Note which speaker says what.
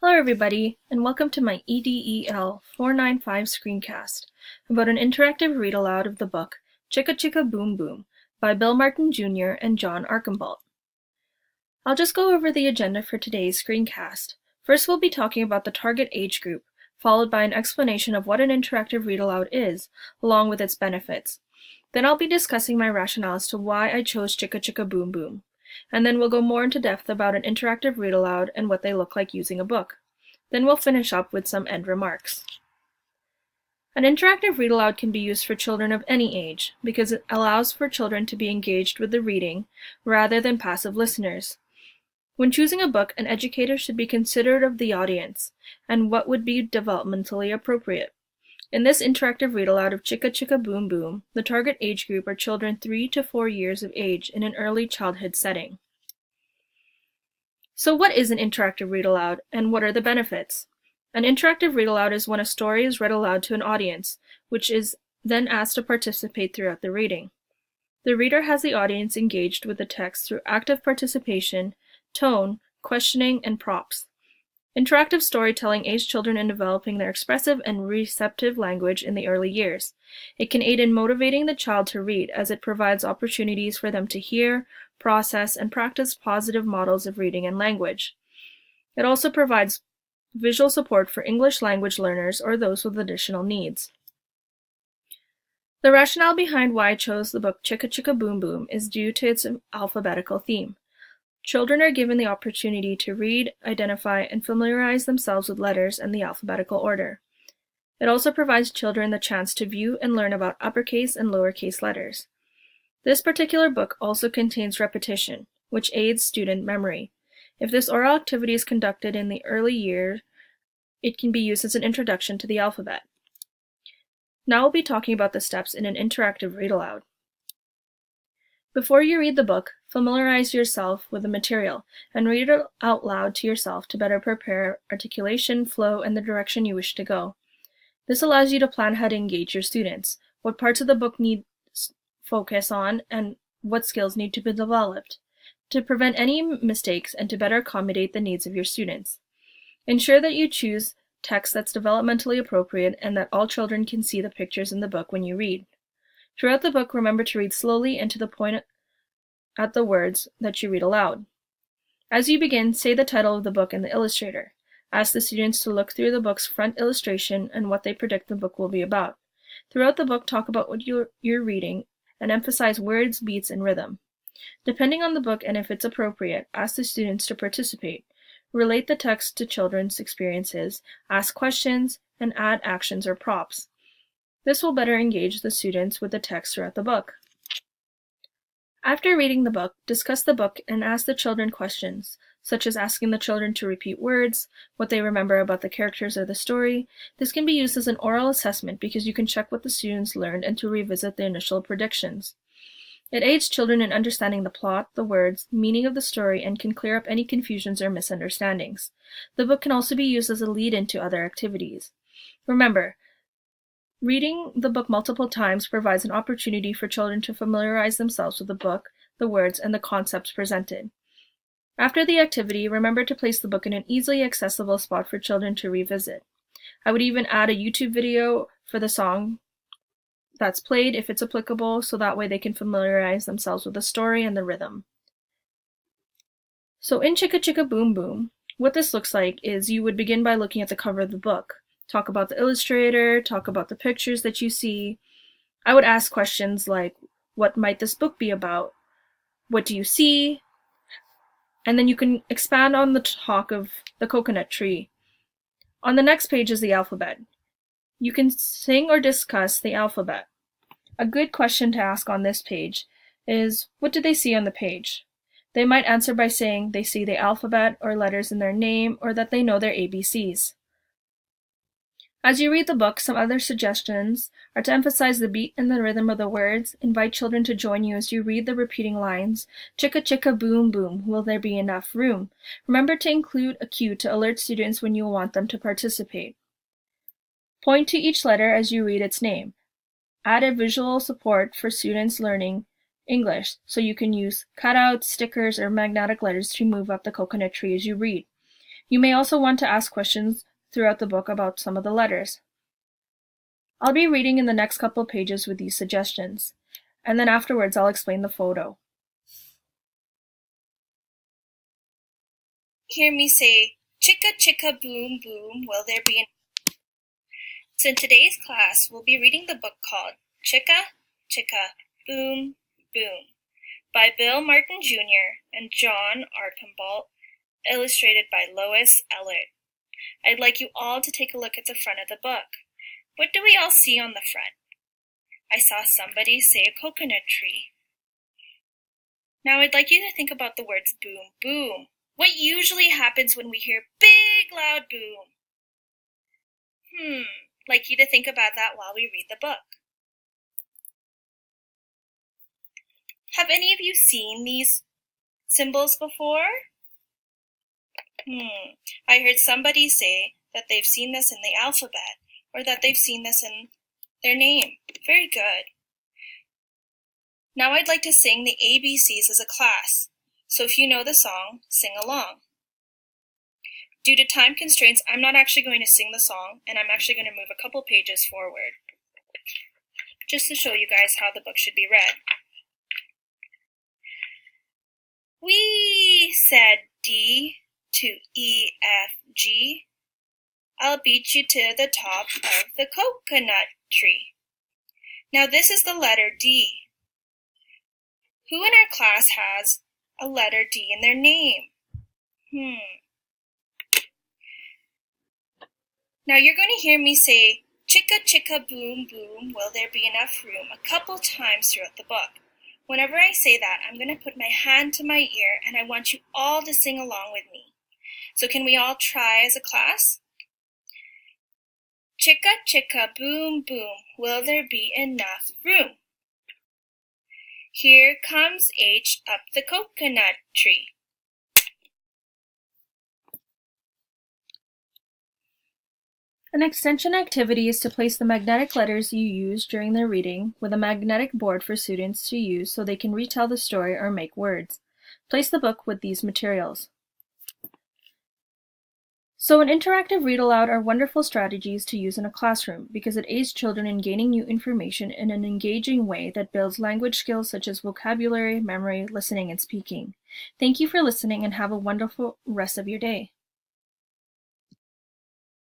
Speaker 1: Hello everybody, and welcome to my EDEL 495 screencast about an interactive read-aloud of the book Chicka Chicka Boom Boom by Bill Martin Jr. and John Archambault. I'll just go over the agenda for today's screencast. First we'll be talking about the target age group, followed by an explanation of what an interactive read-aloud is, along with its benefits. Then I'll be discussing my rationale as to why I chose Chicka Chicka Boom Boom. And then we'll go more into depth about an interactive read-aloud and what they look like using a book. Then we'll finish up with some end remarks. An interactive read-aloud can be used for children of any age because it allows for children to be engaged with the reading rather than passive listeners. When choosing a book, an educator should be considerate of the audience and what would be developmentally appropriate. In this interactive read-aloud of Chicka Chicka Boom Boom, the target age group are children 3 to 4 years of age in an early childhood setting. So what is an interactive read-aloud, and what are the benefits? An interactive read-aloud is when a story is read aloud to an audience, which is then asked to participate throughout the reading. The reader has the audience engaged with the text through active participation, tone, questioning, and prompts. Interactive storytelling aids children in developing their expressive and receptive language in the early years. It can aid in motivating the child to read, as it provides opportunities for them to hear, process, and practice positive models of reading and language. It also provides visual support for English language learners or those with additional needs. The rationale behind why I chose the book Chicka Chicka Boom Boom is due to its alphabetical theme. Children are given the opportunity to read, identify, and familiarize themselves with letters and the alphabetical order. It also provides children the chance to view and learn about uppercase and lowercase letters. This particular book also contains repetition, which aids student memory. If this oral activity is conducted in the early years, it can be used as an introduction to the alphabet. Now we'll be talking about the steps in an interactive read-aloud. Before you read the book, familiarize yourself with the material and read it out loud to yourself to better prepare articulation, flow, and the direction you wish to go. This allows you to plan how to engage your students, what parts of the book need focus on, and what skills need to be developed, to prevent any mistakes and to better accommodate the needs of your students. Ensure that you choose text that's developmentally appropriate and that all children can see the pictures in the book when you read. Throughout the book, remember to read slowly and to the point at the words that you read aloud. As you begin, say the title of the book and the illustrator. Ask the students to look through the book's front illustration and what they predict the book will be about. Throughout the book, talk about what you're reading and emphasize words, beats, and rhythm. Depending on the book and if it's appropriate, ask the students to participate. Relate the text to children's experiences, ask questions, and add actions or props. This will better engage the students with the text throughout the book. After reading the book, discuss the book and ask the children questions, such as asking the children to repeat words, what they remember about the characters or the story. This can be used as an oral assessment because you can check what the students learned and to revisit the initial predictions. It aids children in understanding the plot, the words, meaning of the story, and can clear up any confusions or misunderstandings. The book can also be used as a lead-in to other activities. Remember, reading the book multiple times provides an opportunity for children to familiarize themselves with the book, the words, and the concepts presented. After the activity, remember to place the book in an easily accessible spot for children to revisit. I would even add a YouTube video for the song that's played if it's applicable, so that way they can familiarize themselves with the story and the rhythm. So in Chicka Chicka Boom Boom, what this looks like is you would begin by looking at the cover of the book. Talk about the illustrator, talk about the pictures that you see. I would ask questions like, what might this book be about? What do you see? And then you can expand on the talk of the coconut tree. On the next page is the alphabet. You can sing or discuss the alphabet. A good question to ask on this page is, what do they see on the page? They might answer by saying they see the alphabet or letters in their name or that they know their ABCs. As you read the book, some other suggestions are to emphasize the beat and the rhythm of the words, invite children to join you as you read the repeating lines, Chicka Chicka Boom Boom, will there be enough room? Remember to include a cue to alert students when you want them to participate. Point to each letter as you read its name. Add a visual support for students learning English, so you can use cutouts, stickers, or magnetic letters to move up the coconut tree as you read. You may also want to ask questions throughout the book about some of the letters. I'll be reading in the next couple pages with these suggestions, and then afterwards I'll explain the photo.
Speaker 2: Hear me say, chicka chicka boom boom, will there be an... So in today's class, we'll be reading the book called Chicka Chicka Boom Boom by Bill Martin Jr. and John Archambault, illustrated by Lois Ellert. I'd like you all to take a look at the front of the book. What do we all see on the front? I saw somebody say a coconut tree. Now I'd like you to think about the words boom boom. What usually happens when we hear big loud boom? Like you to think about that while we read the book. Have any of you seen these symbols before? I heard somebody say that they've seen this in the alphabet, or that they've seen this in their name. Very good. Now I'd like to sing the ABCs as a class, so if you know the song, sing along. Due to time constraints, I'm not actually going to sing the song, and I'm actually going to move a couple pages forward, just to show you guys how the book should be read. We said D to E, F, G. I'll beat you to the top of the coconut tree. Now this is the letter D. Who in our class has a letter D in their name? Now you're going to hear me say, chicka chicka boom boom, will there be enough room, a couple times throughout the book. Whenever I say that, I'm going to put my hand to my ear and I want you all to sing along with me. So can we all try as a class? Chicka chicka boom boom, will there be enough room? Here comes H up the coconut tree.
Speaker 1: An extension activity is to place the magnetic letters you use during the reading with a magnetic board for students to use so they can retell the story or make words. Place the book with these materials. So an interactive read-aloud are wonderful strategies to use in a classroom because it aids children in gaining new information in an engaging way that builds language skills such as vocabulary, memory, listening, and speaking. Thank you for listening and have a wonderful rest of your day.